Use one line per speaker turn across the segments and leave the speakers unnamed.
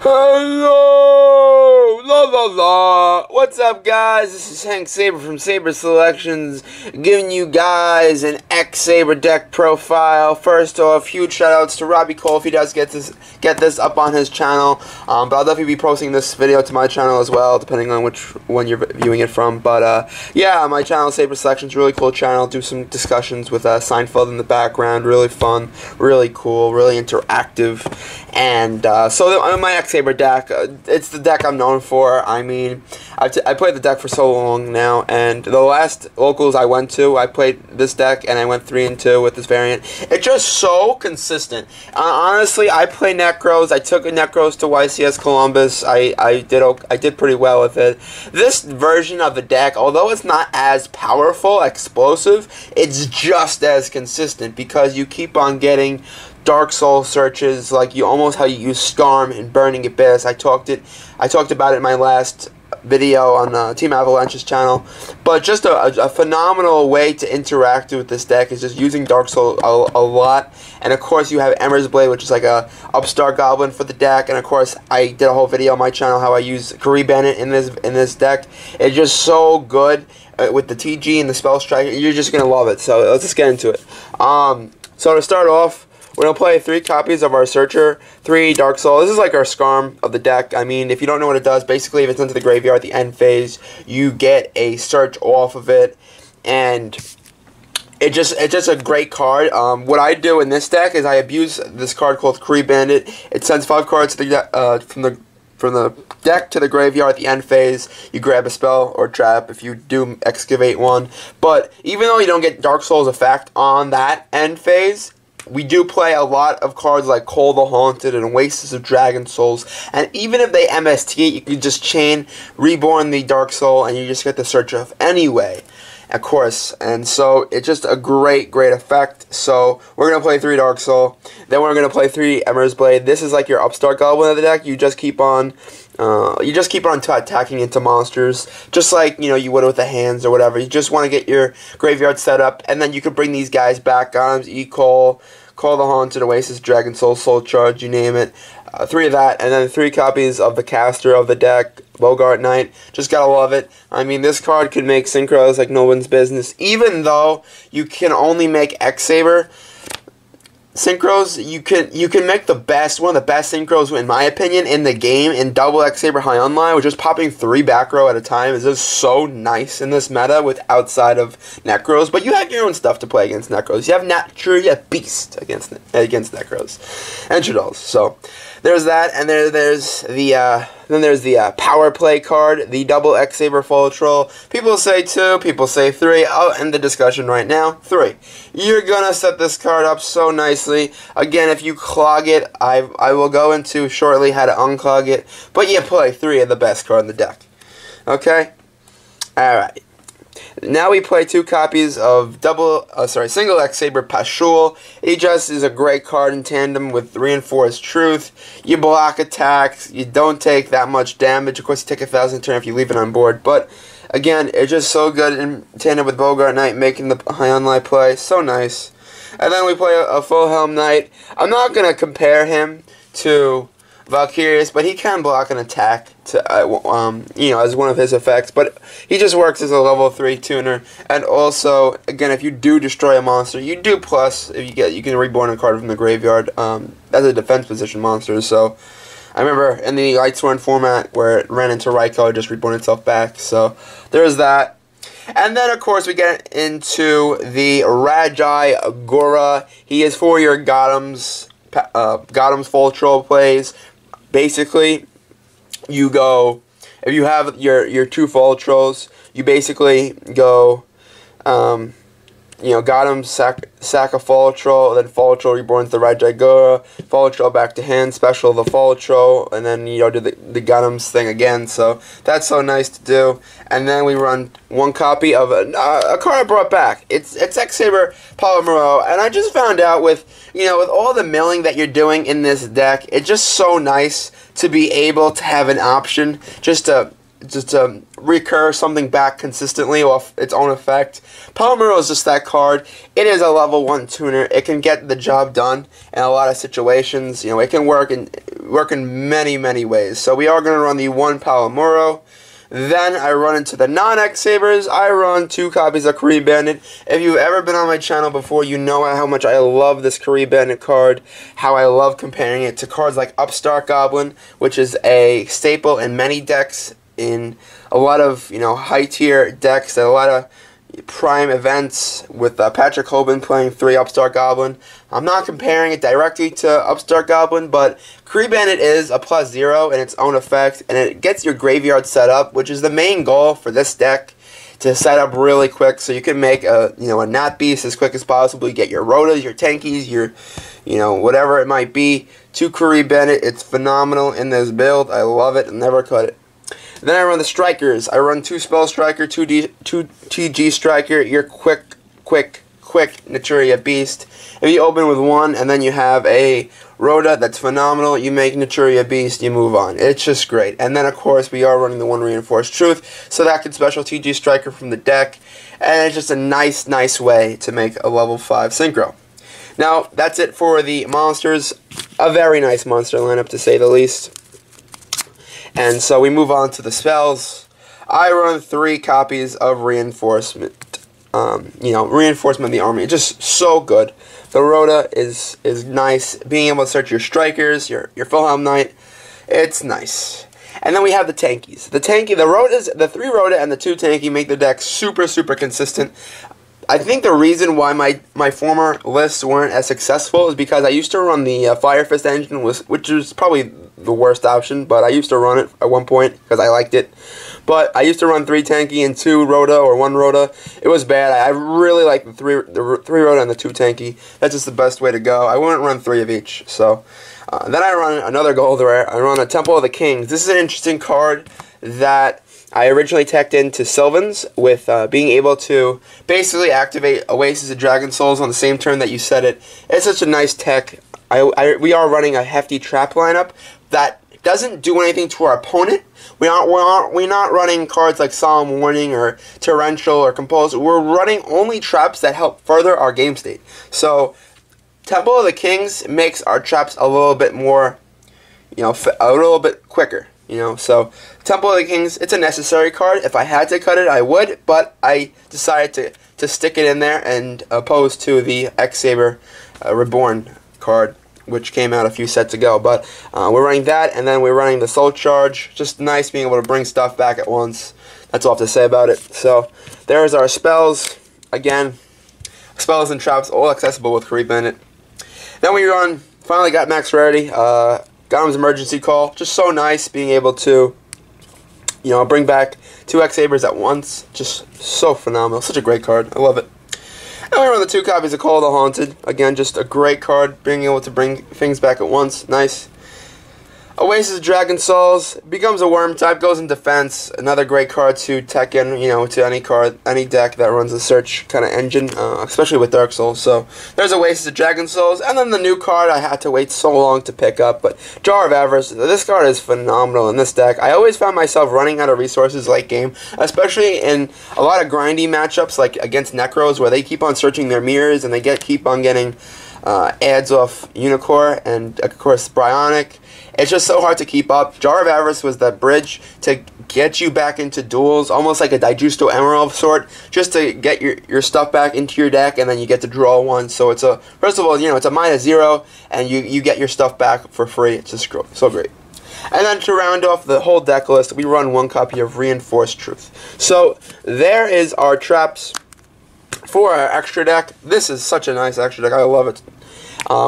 Hello! La la la! What's up, guys? This is X-Saber from Saber Selections, giving you guys an X-Saber deck profile. First off, huge shoutouts to Robbie Cole if he does get this up on his channel. But I'll definitely be posting this video to my channel as well, depending on which one you're viewing it from. But yeah, my channel, Saber Selections, really cool channel. Do some discussions with Seinfeld in the background. Really fun, really cool, really interactive. And so my X-Saber deck, it's the deck I'm known for. I mean, I played the deck for so long now, and the last locals I went to, I played this deck, and I went 3-2 with this variant. It's just so consistent. Honestly, I play Necros. I took a Necros to YCS Columbus. I did pretty well with it. This version of the deck, although it's not as powerful, explosive, it's just as consistent because you keep on getting Dark Soul searches, like almost how you use Skarm in Burning Abyss. I talked about it in my last video on Team Avalanche's channel. But just a phenomenal way to interact with this deck is just using Dark Soul a lot. And of course you have Ember's Blade, which is like a Upstart Goblin for the deck. And of course I did a whole video on my channel how I use Kari Bennett in this deck. It's just so good with the TG and the Spell Strike. You're just gonna love it. So let's just get into it. So to start off, we're going to play 3 copies of our Searcher, 3 Dark Soul. This is like our Skarm of the deck. I mean, if you don't know what it does, basically if it's into the graveyard at the end phase, you get a search off of it, and it's just a great card. What I do in this deck is I abuse this card called Kree Bandit. It sends 5 cards to the from the deck to the graveyard at the end phase. You grab a spell or trap if you do excavate one. But even though you don't get Dark Soul's effect on that end phase, we do play a lot of cards like Call the Haunted and Oasis of Dragon Souls, and even if they MST, you can just chain Reborn the Dark Soul and you just get the search off anyway, of course. And so it's just a great effect. So we're going to play 3 Dark Soul, then we're going to play 3 Ember's Blade. This is like your Upstart Goblin of the deck. You just keep on attacking into monsters, just like you would with the hands or whatever. You just want to get your graveyard set up, and then you could bring these guys back. Call the Haunted, Oasis, Dragon Soul, Soul Charge, you name it. 3 of that, and then 3 copies of the caster of the deck, Bogart Knight. Just gotta love it. I mean, this card could make synchros like no one's business. Even though you can only make X-Saber synchros, you can make one of the best synchros, in my opinion, in the game in double X-Saber High Online, which is popping 3 back row at a time. Is just so nice in this meta with outside of Necros. But you have your own stuff to play against Necros. You have Nature, you have Beast against Necros and Shadolls. So there's that, and there's the Power Play card, the double X-Saber Full Troll. People say 2, people say 3. I'll end the discussion right now. 3. You're gonna set this card up so nicely. Again, if you clog it, I will go into shortly how to unclog it. But you play 3 of the best card in the deck. Okay? Alright. Now we play 2 copies of single X-Saber Pashul. He just is a great card in tandem with Reinforced Truth. You block attacks, you don't take that much damage. Of course, you take 1,000 turn if you leave it on board. But again, it's just so good in tandem with Bogart Knight, making the high online play. So nice. And then we play a Full Helm Knight. I'm not going to compare him to Valkyrius, but he can block an attack to, as one of his effects. But he just works as a level 3 tuner. And also, again, if you do destroy a monster, you do plus. If you can reborn a card from the graveyard as a defense position monster. So I remember in the Lightsworn format where it ran into Raikou, it just reborn itself back. So there's that. And then, of course, we get into the Rajai Agora. He is for your Gothams Full Troll plays. Basically, you go, if you have your 2 Full Trolls, you basically go, Gotham, sack a Fall Troll, then Fall Troll reborns the Rajai Agora, Fall Troll back to hand, special the Fall Troll, and then do the Gotham's thing again. So that's so nice to do. And then we run 1 copy of a card I brought back. It's X-Saber Polymeroh, and I just found out with all the milling that you're doing in this deck, it's just so nice to be able to have an option just to just to recur something back consistently off its own effect. Palomuro is just that card. It is a level 1 tuner. It can get the job done in a lot of situations. You know, it can work in many ways. So we are going to run the 1 Palomuro. Then I run into the non-X-Sabers. I run 2 copies of Carib Bandit. If you've ever been on my channel before, you know how much I love this Carib Bandit card, how I love comparing it to cards like Upstart Goblin, which is a staple in many decks, in a lot of, you know, high-tier decks, a lot of prime events with Patrick Hoban playing 3 Upstart Goblin. I'm not comparing it directly to Upstart Goblin, but Carib Bandit is a +0 in its own effect, and it gets your graveyard set up, which is the main goal for this deck, to set up really quick so you can make a Nat Beast as quick as possible. You get your Rotas, your Tankies, your, whatever it might be, to Carib Bandit. It's phenomenal in this build. I love it and never cut it. Then I run the Strikers. I run 2 Spell Striker, 2 TG Striker, your quick Naturia Beast. If you open with 1 and then you have a Rhoda, that's phenomenal. You make Naturia Beast, you move on. It's just great. And then, of course, we are running the 1 Reinforced Truth, so that can special TG Striker from the deck. And it's just a nice way to make a level 5 Synchro. Now, that's it for the monsters. A very nice monster lineup, to say the least. And so we move on to the spells. I run 3 copies of Reinforcement. Reinforcement of the army. It's just so good. The Rhoda is nice. Being able to search your Strikers, your Fulhelm Knight, it's nice. And then we have the Tankies. The 3 Rhoda and the 2 Tanky make the deck super consistent. I think the reason why my former lists weren't as successful is because I used to run the Fire Fist engine, which was probably the worst option, but I used to run it at one point because I liked it. But I used to run 3 Tanky and 2 Rhoda or 1 Rhoda. It was bad. I really like the 3 Rhoda and the 2 Tanky. That's just the best way to go. I wouldn't run 3 of each. So then I run another gold rare. I run a Temple of the Kings. This is an interesting card that I originally teched into Sylvans with being able to basically activate Oasis of Dragon Souls on the same turn that you set it. It's such a nice tech. We are running a hefty trap lineup that doesn't do anything to our opponent. We're not running cards like Solemn Warning or Torrential or Compulse. We're running only traps that help further our game state. So Temple of the Kings makes our traps a little bit more, a little bit quicker. So Temple of the Kings, it's a necessary card. If I had to cut it, I would, but I decided to stick it in there, and opposed to the X-Saber Reborn card, which came out a few sets ago. But we're running that, and then we're running the Soul Charge. Just nice being able to bring stuff back at once. That's all I have to say about it. So there's our spells. Again, spells and traps all accessible with Carib Bandit. Then we finally got max rarity. Gom's Emergency Call, just so nice being able to, bring back 2 X-Sabers at once. Just so phenomenal. Such a great card. I love it. And we run the 2 copies of Call of the Haunted. Again, just a great card, being able to bring things back at once. Nice. Oasis of Dragon Souls becomes a worm type, goes in defense. Another great card to tech in, to any deck that runs a search kind of engine, especially with Dark Souls. So there's Oasis of Dragon Souls, and then the new card I had to wait so long to pick up. But Jar of Avarice, this card is phenomenal in this deck. I always found myself running out of resources late game, especially in a lot of grindy matchups like against Necros, where they keep on searching their mirrors and they keep on getting ads off Unicorn and of course Bryonic. It's just so hard to keep up. Jar of Avarice was that bridge to get you back into duels, almost like a Dijusto Emerald sort, just to get your stuff back into your deck, and then you get to draw 1. So it's first of all, it's a -0, and you get your stuff back for free. It's just so great. And then to round off the whole deck list, we run 1 copy of Reinforced Truth. So there is our traps for our extra deck. This is such a nice extra deck. I love it.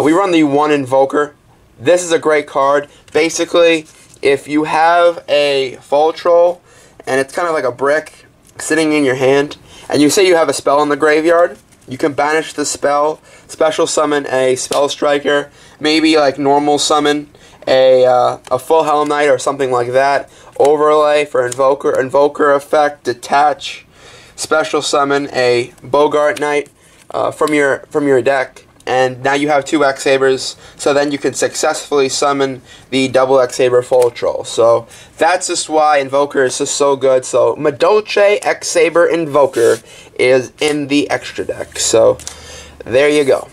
We run the 1 Invoker. This is a great card. Basically, if you have a Fall Troll, and it's kind of like a brick sitting in your hand, and you say you have a spell in the graveyard, you can banish the spell, special summon a Spell Striker, maybe like normal summon a Fulhelm Knight or something like that, overlay for Invoker effect, detach, special summon a Bogart Knight from your deck, and now you have 2 X-Sabers, so then you can successfully summon the double X-Saber Full Troll. So that's just why Invoker is just so good. So Madolche X-Saber Invoker is in the extra deck. So there you go.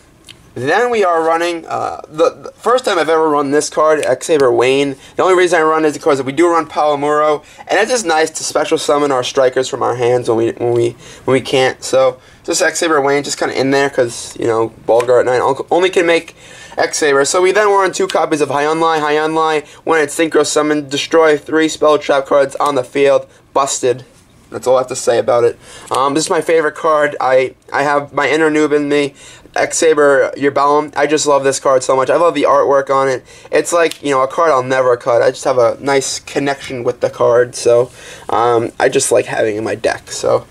Then we are running, the first time I've ever run this card, X-Saber Wayne. The only reason I run is because we do run Palomuro, and it's just nice to special summon our strikers from our hands when we can't. So just X-Saber Wayne just kind of in there because, you know, Bulgar at 9 only can make X-Saber. So we then run 2 copies of High Unlie. When it's Synchro Summoned, destroy 3 spell trap cards on the field. Busted. That's all I have to say about it. This is my favorite card. I have my inner noob in me. X-Saber, your Bellum. I just love this card so much. I love the artwork on it. It's like, you know, a card I'll never cut. I just have a nice connection with the card. So I just like having it in my deck. So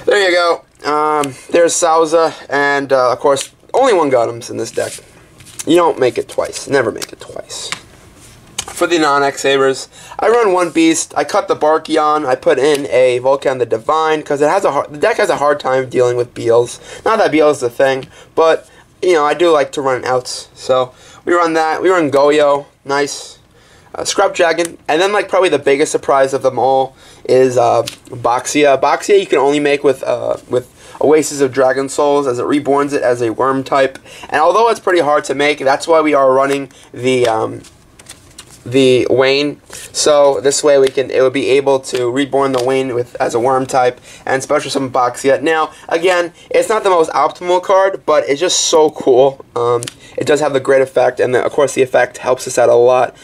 there you go. There's Sauza, and of course, only 1 Gundams in this deck. You don't make it twice. Never make it twice. For the non-X-Sabers, I run 1 Beast. I cut the Barkion. I put in a Vulcan the Divine because the deck has a hard time dealing with Beals. Not that Beal is the thing, but you know I do like to run outs. So we run that. We run Goyo. Nice. Scrub Dragon, and then like probably the biggest surprise of them all is Boxia. Boxia you can only make with Oasis of Dragon Souls, as it reborns it as a worm type. And although it's pretty hard to make, that's why we are running the Wayne, so this way it would be able to reborn the Wayne as a worm type and special summon Boxia. Now again, it's not the most optimal card, but it's just so cool. It does have the great effect, and of course the effect helps us out a lot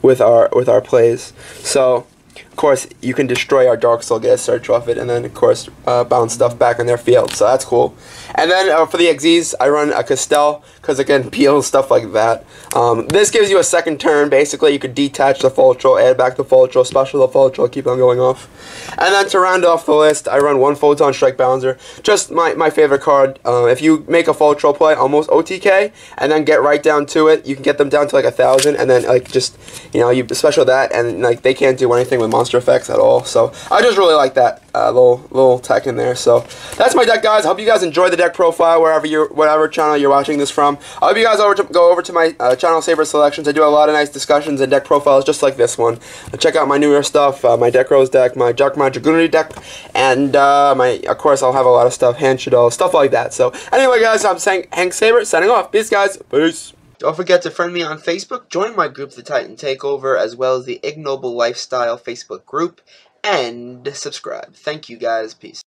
with our plays. So of course you can destroy our Dark Soul, get a search off it, and then of course bounce stuff back on their field. So that's cool. And then for the Xyz, I run a Castell because again, peels, stuff like that. This gives you a second turn. Basically, you could detach the Full Troll, add back the Full Troll, special the Full Troll, keep on going off. And then to round off the list, I run 1 Photon Strike Balancer. Just my favorite card. If you make a Full Troll play, almost OTK, and then get right down to it, you can get them down to like 1,000, and then like just, you know, you special that, and like they can't do anything with monster effects at all. So I just really like that little tech in there. So that's my deck, guys. I hope you guys enjoyed the deck profile whatever channel you're watching this from. I hope you guys go over to my channel, Saber Selections. I do a lot of nice discussions and deck profiles just like this one. Check out my newer stuff, my Deck Rose deck, my Dragoonity deck, and of course I'll have a lot of stuff, Hand Shadow, stuff like that. So anyway, guys, I'm saying Hank Saber signing off. Peace, guys. Peace. Don't forget to friend me on Facebook, join my group, The Titan Takeover, as well as the Ignoble Lifestyle Facebook group, and subscribe. Thank you, guys. Peace.